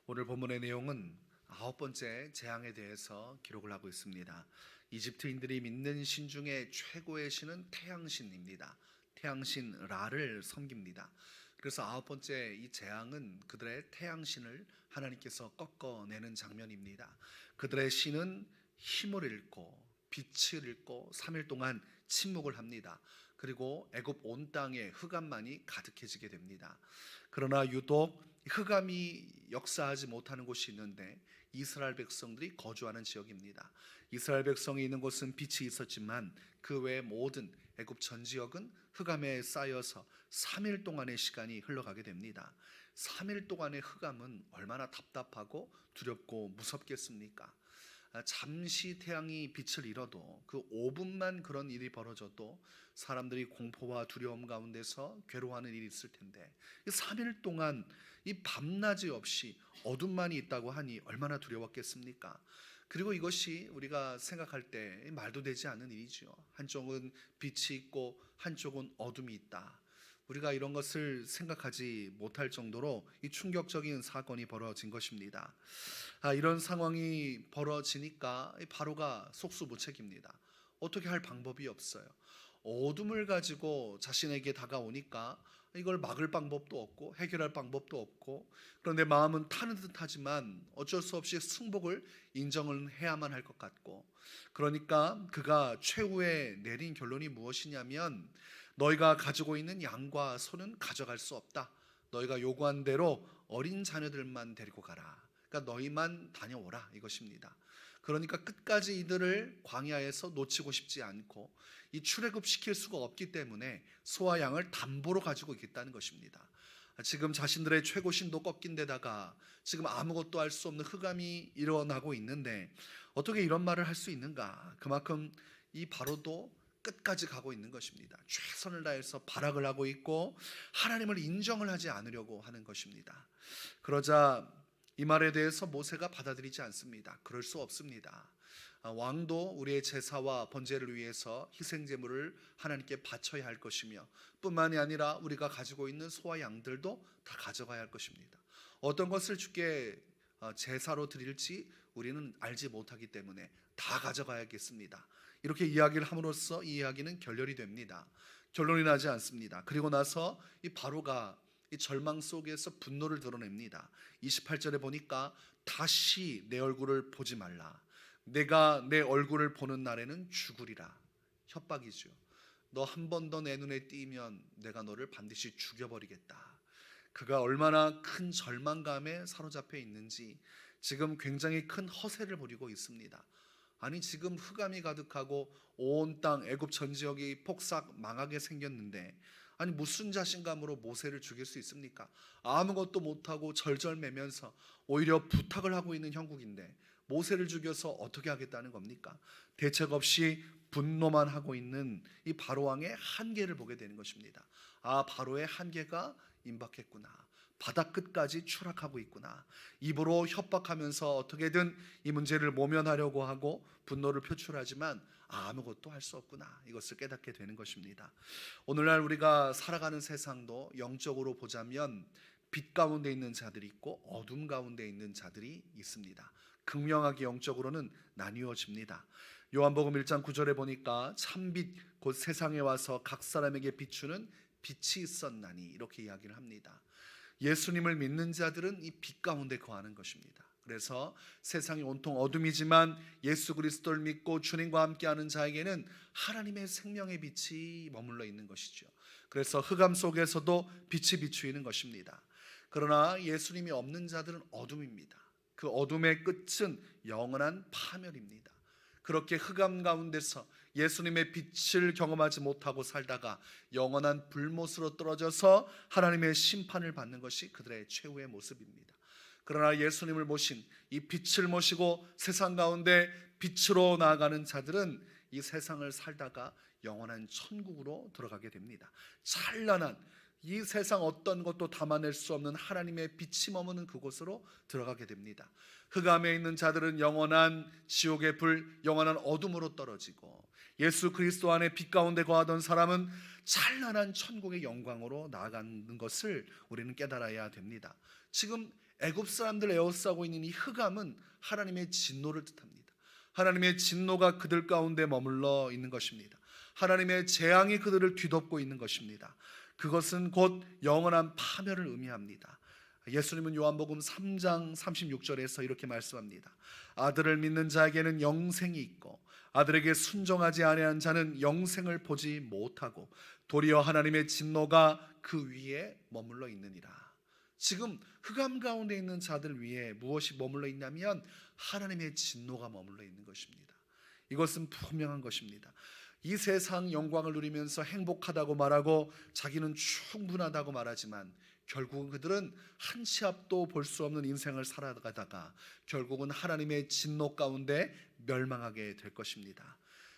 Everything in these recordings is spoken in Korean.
오늘 본문의 내용은 9번째 재앙에 대해서 기록을 하고 있습니다. 이집트인들이 믿는 신 중에 최고의 신은 태양신입니다. 태양신 라를 섬깁니다. 그래서 9번째 이 재앙은 그들의 태양신을 하나님께서 꺾어내는 장면입니다. 그들의 신은 힘을 잃고 빛을 잃고 3일 동안 침묵을 합니다. 그리고 애굽 온 땅에 흑암만이 가득해지게 됩니다. 그러나 유독 흑암이 역사하지 못하는 곳이 있는데 이스라엘 백성들이 거주하는 지역입니다. 이스라엘 백성이 있는 곳은 빛이 있었지만 그 외의 모든 애굽 전 지역은 흑암에 쌓여서 3일 동안의 시간이 흘러가게 됩니다. 3일 동안의 흑암은 얼마나 답답하고 두렵고 무섭겠습니까? 잠시 태양이 빛을 잃어도 그 5분만 그런 일이 벌어져도 사람들이 공포와 두려움 가운데서 괴로워하는 일이 있을 텐데, 이 3일 동안 이 밤낮이 없이 어둠만이 있다고 하니 얼마나 두려웠겠습니까? 그리고 이것이 우리가 생각할 때 말도 되지 않는 일이죠. 한쪽은 빛이 있고 한쪽은 어둠이 있다. 우리가 이런 것을 생각하지 못할 정도로 이 충격적인 사건이 벌어진 것입니다. 이런 상황이 벌어지니까 바로가 속수무책입니다. 어떻게 할 방법이 없어요. 어둠을 가지고 자신에게 다가오니까 이걸 막을 방법도 없고 해결할 방법도 없고, 그런데 마음은 타는 듯하지만 어쩔 수 없이 승복을 인정을 해야만 할 것 같고, 그러니까 그가 최후에 내린 결론이 무엇이냐면, 너희가 가지고 있는 양과 소는 가져갈 수 없다. 너희가 요구한 대로 어린 자녀들만 데리고 가라. 그러니까 너희만 다녀오라, 이것입니다. 그러니까 끝까지 이들을 광야에서 놓치고 싶지 않고 이 출애굽시킬 수가 없기 때문에 소와 양을 담보로 가지고 있겠다는 것입니다. 지금 자신들의 최고신도 꺾인 데다가 지금 아무것도 할 수 없는 흑암이 일어나고 있는데 어떻게 이런 말을 할 수 있는가? 그만큼 이 바로도 끝까지 가고 있는 것입니다. 최선을 다해서 발악을 하고 있고 하나님을 인정을 하지 않으려고 하는 것입니다. 그러자 이 말에 대해서 모세가 받아들이지 않습니다. 그럴 수 없습니다. 왕도 우리의 제사와 번제를 위해서 희생제물을 하나님께 바쳐야 할 것이며, 뿐만이 아니라 우리가 가지고 있는 소와 양들도 다 가져가야 할 것입니다. 어떤 것을 주께 제사로 드릴지 우리는 알지 못하기 때문에 다 가져가야겠습니다. 이렇게 이야기를 함으로써 이 이야기는 결렬이 됩니다. 결론이 나지 않습니다. 그리고 나서 이 바로가 이 절망 속에서 분노를 드러냅니다. 28절에 보니까 다시 내 얼굴을 보지 말라. 내가 내 얼굴을 보는 날에는 죽으리라. 협박이죠. 너 한 번 더 내 눈에 띄면 내가 너를 반드시 죽여버리겠다. 그가 얼마나 큰 절망감에 사로잡혀 있는지 지금 굉장히 큰 허세를 부리고 있습니다. 아니, 지금 흑암이 가득하고 온 땅 애굽 전 지역이 폭삭 망하게 생겼는데, 아니 무슨 자신감으로 모세를 죽일 수 있습니까? 아무것도 못하고 절절매면서 오히려 부탁을 하고 있는 형국인데 모세를 죽여서 어떻게 하겠다는 겁니까? 대책 없이 분노만 하고 있는 이 바로왕의 한계를 보게 되는 것입니다. 바로의 한계가 임박했구나. 바닥 끝까지 추락하고 있구나. 입으로 협박하면서 어떻게든 이 문제를 모면하려고 하고 분노를 표출하지만 아무것도 할 수 없구나. 이것을 깨닫게 되는 것입니다. 오늘날 우리가 살아가는 세상도 영적으로 보자면 빛 가운데 있는 자들이 있고 어둠 가운데 있는 자들이 있습니다. 극명하게 영적으로는 나뉘어집니다. 요한복음 1장 9절에 보니까 참빛 곧 세상에 와서 각 사람에게 비추는 빛이 있었나니, 이렇게 이야기를 합니다. 예수님을 믿는 자들은 이 빛 가운데 거하는 것입니다. 그래서 세상이 온통 어둠이지만 예수 그리스도를 믿고 주님과 함께하는 자에게는 하나님의 생명의 빛이 머물러 있는 것이죠. 그래서 흑암 속에서도 빛이 비추이는 것입니다. 그러나 예수님이 없는 자들은 어둠입니다. 그 어둠의 끝은 영원한 파멸입니다. 그렇게 흑암 가운데서 예수님의 빛을 경험하지 못하고 살다가 영원한 불못으로 떨어져서 하나님의 심판을 받는 것이 그들의 최후의 모습입니다. 그러나 예수님을 모신 이 빛을 모시고 세상 가운데 빛으로 나아가는 자들은 이 세상을 살다가 영원한 천국으로 들어가게 됩니다. 찬란한 이 세상 어떤 것도 담아낼 수 없는 하나님의 빛이 머무는 그곳으로 들어가게 됩니다. 흑암에 있는 자들은 영원한 지옥의 불, 영원한 어둠으로 떨어지고, 예수 그리스도 안에 빛 가운데 거하던 사람은 찬란한 천국의 영광으로 나아가는 것을 우리는 깨달아야 됩니다. 지금 애굽 사람들 에워싸고 있는 이 흑암은 하나님의 진노를 뜻합니다. 하나님의 진노가 그들 가운데 머물러 있는 것입니다. 하나님의 재앙이 그들을 뒤덮고 있는 것입니다. 그것은 곧 영원한 파멸을 의미합니다. 예수님은 요한복음 3장 36절에서 이렇게 말씀합니다. 아들을 믿는 자에게는 영생이 있고 아들에게 순종하지 아니한 자는 영생을 보지 못하고 도리어 하나님의 진노가 그 위에 머물러 있느니라. 지금 흑암 가운데 있는 자들 위에 무엇이 머물러 있냐면 하나님의 진노가 머물러 있는 것입니다. 이것은 분명한 것입니다. 이 세상 영광을 누리면서 행복하다고 말하고 자기는 충분하다고 말하지만 결국은 그들은 한 치 앞도 볼 수 없는 인생을 살아가다가 결국은 하나님의 진노 가운데 멸망하게 될 것입니다.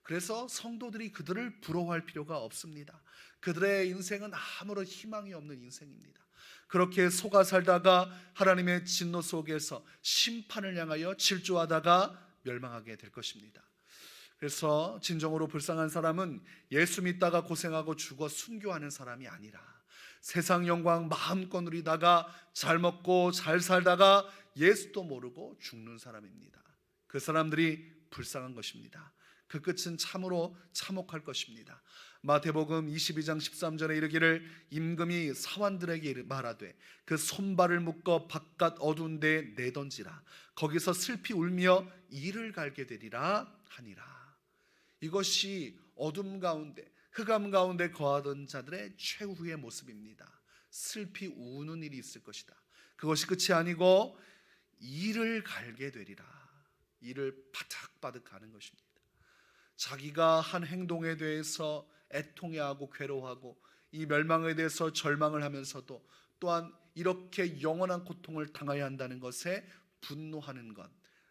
그래서 성도들이 그들을 부러워할 필요가 없습니다. 그들의 인생은 아무런 희망이 없는 인생입니다. 그렇게 속아 살다가 하나님의 진노 속에서 심판을 향하여 질주하다가 멸망하게 될 것입니다. 그래서 진정으로 불쌍한 사람은 예수 믿다가 고생하고 죽어 순교하는 사람이 아니라 세상 영광 마음껏 누리다가 잘 먹고 잘 살다가 예수도 모르고 죽는 사람입니다. 그 사람들이 불쌍한 것입니다. 그 끝은 참으로 참혹할 것입니다. 마태복음 22장 13절에 이르기를 임금이 사환들에게 말하되 그 손발을 묶어 바깥 어두운 데에 내던지라. 거기서 슬피 울며 이를 갈게 되리라 하니라. 이것이 어둠 가운데 흑암 가운데 거하던 자들의 최후의 모습입니다. 슬피 우는 일이 있을 것이다. 그것이 끝이 아니고 이를 갈게 되리라. 이를 바득바득 가는 것입니다. 자기가 한 행동에 대해서 애통해하고 괴로워하고 이 멸망에 대해서 절망을 하면서도 또한 이렇게 영원한 고통을 당해야 한다는 것에 분노하는 것,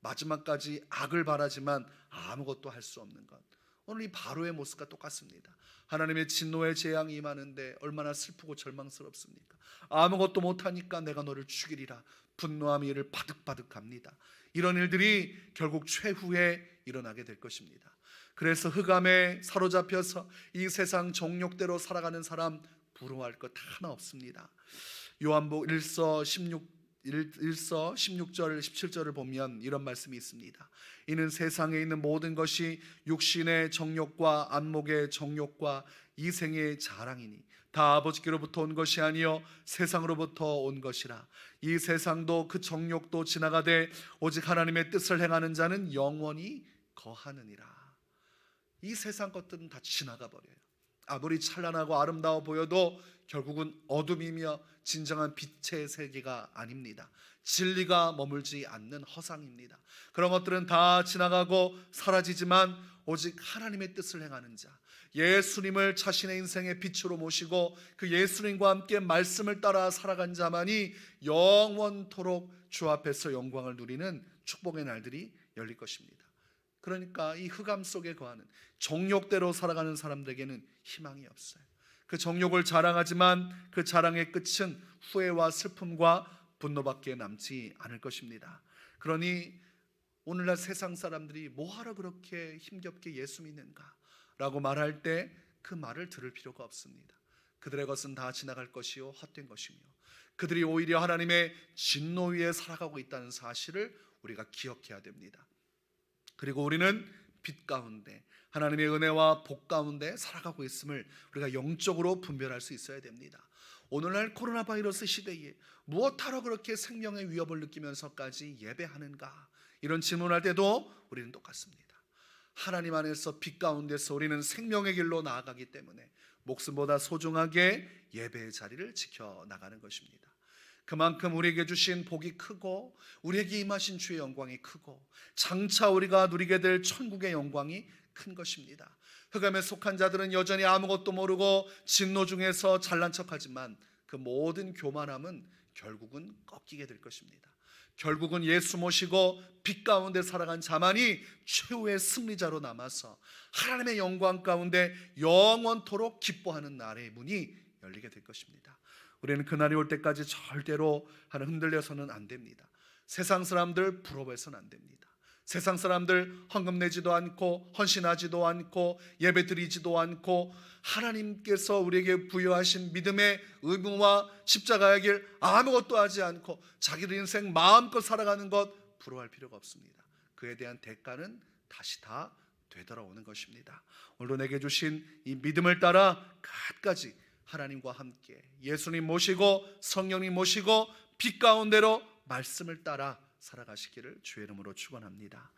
마지막까지 악을 바라지만 아무것도 할 수 없는 것. 오늘 이 바로의 모습과 똑같습니다. 하나님의 진노의 재앙이 임하는데 얼마나 슬프고 절망스럽습니까? 아무것도 못하니까 내가 너를 죽이리라. 분노함이 이를 바득바득 합니다. 이런 일들이 결국 최후에 일어나게 될 것입니다. 그래서 흑암에 사로잡혀서 이 세상 정욕대로 살아가는 사람 부러워할 것 하나 없습니다. 요한복음 1서 16절 17절을 보면 이런 말씀이 있습니다. 이는 세상에 있는 모든 것이 육신의 정욕과 안목의 정욕과 이생의 자랑이니 다 아버지께로부터 온 것이 아니요 세상으로부터 온 것이라. 이 세상도 그 정욕도 지나가되 오직 하나님의 뜻을 행하는 자는 영원히 거하느니라. 이 세상 것들은 다 지나가 버려요. 아무리 찬란하고 아름다워 보여도 결국은 어둠이며 진정한 빛의 세계가 아닙니다. 진리가 머물지 않는 허상입니다. 그런 것들은 다 지나가고 사라지지만 오직 하나님의 뜻을 행하는 자, 예수님을 자신의 인생의 빛으로 모시고 그 예수님과 함께 말씀을 따라 살아간 자만이 영원토록 주 앞에서 영광을 누리는 축복의 날들이 열릴 것입니다. 그러니까 이 흑암 속에 거하는 정욕대로 살아가는 사람들에게는 희망이 없어요. 그 정욕을 자랑하지만 그 자랑의 끝은 후회와 슬픔과 분노밖에 남지 않을 것입니다. 그러니 오늘날 세상 사람들이 뭐하러 그렇게 힘겹게 예수 믿는가 라고 말할 때 그 말을 들을 필요가 없습니다. 그들의 것은 다 지나갈 것이요 헛된 것이며 그들이 오히려 하나님의 진노 위에 살아가고 있다는 사실을 우리가 기억해야 됩니다. 그리고 우리는 빛 가운데 하나님의 은혜와 복 가운데 살아가고 있음을 우리가 영적으로 분별할 수 있어야 됩니다. 오늘날 코로나 바이러스 시대에 무엇하러 그렇게 생명의 위협을 느끼면서까지 예배하는가? 이런 질문할 때도 우리는 똑같습니다. 하나님 안에서 빛 가운데서 우리는 생명의 길로 나아가기 때문에 목숨보다 소중하게 예배의 자리를 지켜나가는 것입니다. 그만큼 우리에게 주신 복이 크고 우리에게 임하신 주의 영광이 크고 장차 우리가 누리게 될 천국의 영광이 큰 것입니다. 흑암에 속한 자들은 여전히 아무것도 모르고 진노 중에서 잘난 척하지만 그 모든 교만함은 결국은 꺾이게 될 것입니다. 결국은 예수 모시고 빛 가운데 살아간 자만이 최후의 승리자로 남아서 하나님의 영광 가운데 영원토록 기뻐하는 날의 문이 열리게 될 것입니다. 우리는 그날이 올 때까지 절대로 흔들려서는 안 됩니다. 세상 사람들 부러워해서는 안 됩니다. 세상 사람들 헌금 내지도 않고 헌신하지도 않고 예배드리지도 않고 하나님께서 우리에게 부여하신 믿음의 의무와 십자가의 길 아무것도 하지 않고 자기들 인생 마음껏 살아가는 것 부러워할 필요가 없습니다. 그에 대한 대가는 다시 다 되돌아오는 것입니다. 오늘 내게 주신 이 믿음을 따라 끝까지 하나님과 함께 예수님 모시고 성령님 모시고 빛 가운데로 말씀을 따라 살아가시기를 주의 이름으로 축원합니다.